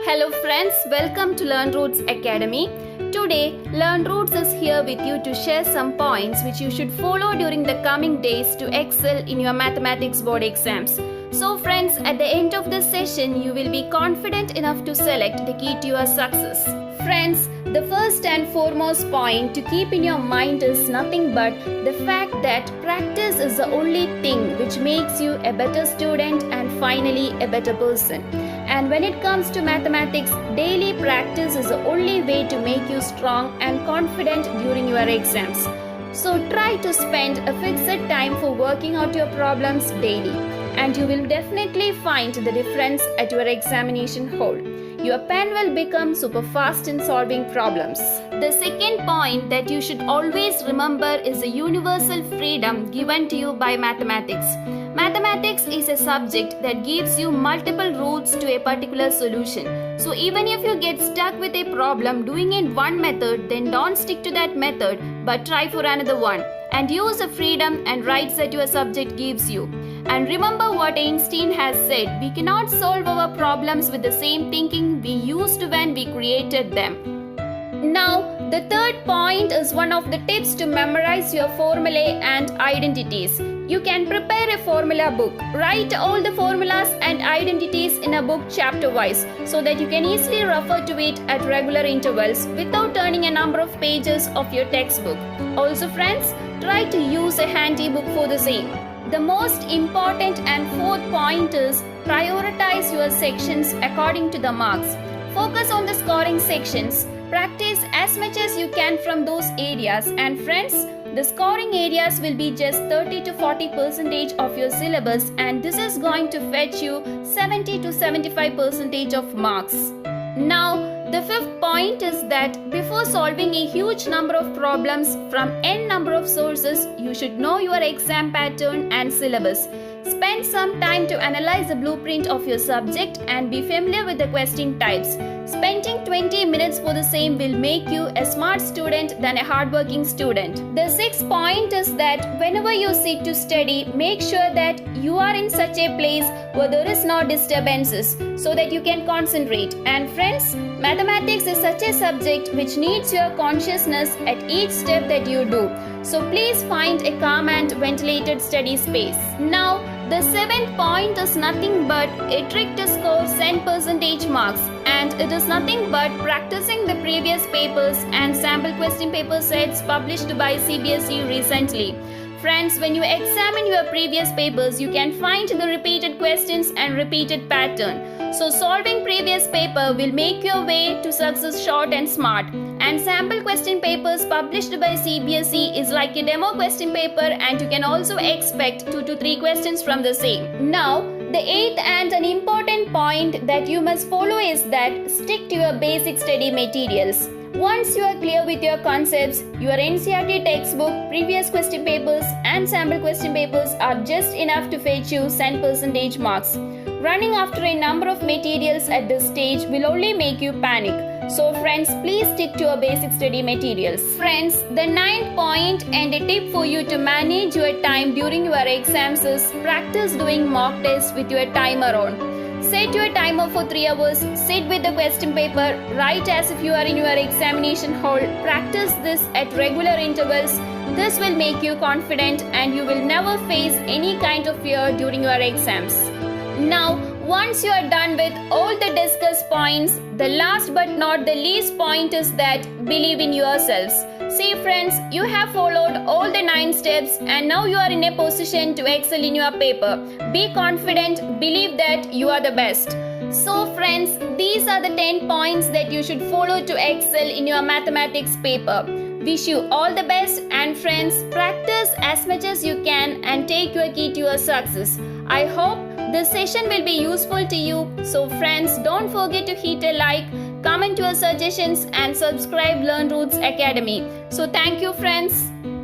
Hello friends, welcome to Learn Roots Academy. Today, Learn Roots is here with you to share some points which you should follow during the coming days to excel in your mathematics board exams. So friends, at the end of this session, you will be confident enough to select the key to your success. Friends, the first and foremost point to keep in your mind is nothing but the fact that practice is the only thing which makes you a better student and finally a better person. And when it comes to mathematics, daily practice is the only way to make you strong and confident during your exams. So try to spend a fixed time for working out your problems daily, and you will definitely find the difference at your examination hall. Your pen will become super fast in solving problems. The second point that you should always remember is the universal freedom given to you by mathematics. Mathematics is a subject that gives you multiple routes to a particular solution. So even if you get stuck with a problem doing it one method, then don't stick to that method but try for another one and use the freedom and rights that your subject gives you. And remember what Einstein has said, we cannot solve our problems with the same thinking we used when we created them. Now, the third point is one of the tips to memorize your formulae and identities. You can prepare a formula book. Write all the formulas and identities in a book chapter-wise so that you can easily refer to it at regular intervals without turning a number of pages of your textbook. Also friends, try to use a handy book for the same. The most important and fourth point is prioritize your sections according to the marks. Focus on the scoring sections. Practice as much as you can from those areas, and friends, the scoring areas will be just 30 to 40% of your syllabus, and this is going to fetch you 70 to 75% of marks. Now, the fifth point is that before solving a huge number of problems from n number of sources, you should know your exam pattern and syllabus. Spend some time to analyze the blueprint of your subject and be familiar with the question types. Spending 20 minutes for the same will make you a smart student than a hardworking student. The sixth point is that whenever you sit to study, make sure that you are in such a place where there is no disturbances so that you can concentrate. And friends, mathematics is such a subject which needs your consciousness at each step that you do. So please find a calm and ventilated study space. Now, the seventh point is nothing but a trick to score 10% marks, and it is nothing but practicing the previous papers and sample question paper sets published by CBSE recently. Friends, when you examine your previous papers, you can find the repeated questions and repeated pattern. So solving previous paper will make your way to success short and smart. And sample question papers published by CBSE is like a demo question paper, and you can also expect 2 to 3 questions from the same. Now, the eighth and an important point that you must follow is that stick to your basic study materials. Once you are clear with your concepts, your NCERT textbook, previous question papers and sample question papers are just enough to fetch you 10% marks. Running after a number of materials at this stage will only make you panic. So friends, please stick to your basic study materials. Friends, the ninth point and a tip for you to manage your time during your exams is practice doing mock tests with your timer on. Set your timer for 3 hours, sit with the question paper, write as if you are in your examination hall, practice this at regular intervals. This will make you confident and you will never face any kind of fear during your exams. Now, once you are done with all the discussed points, the last but not the least point is that believe in yourselves. See friends, you have followed all the 9 steps and now you are in a position to excel in your paper. Be confident, believe that you are the best. So friends, these are the 10 points that you should follow to excel in your mathematics paper. Wish you all the best, and friends, practice as much as you can and take your key to your success. I hope this session will be useful to you. So friends, don't forget to hit a like, comment your suggestions and subscribe Learn Roots Academy. So thank you friends.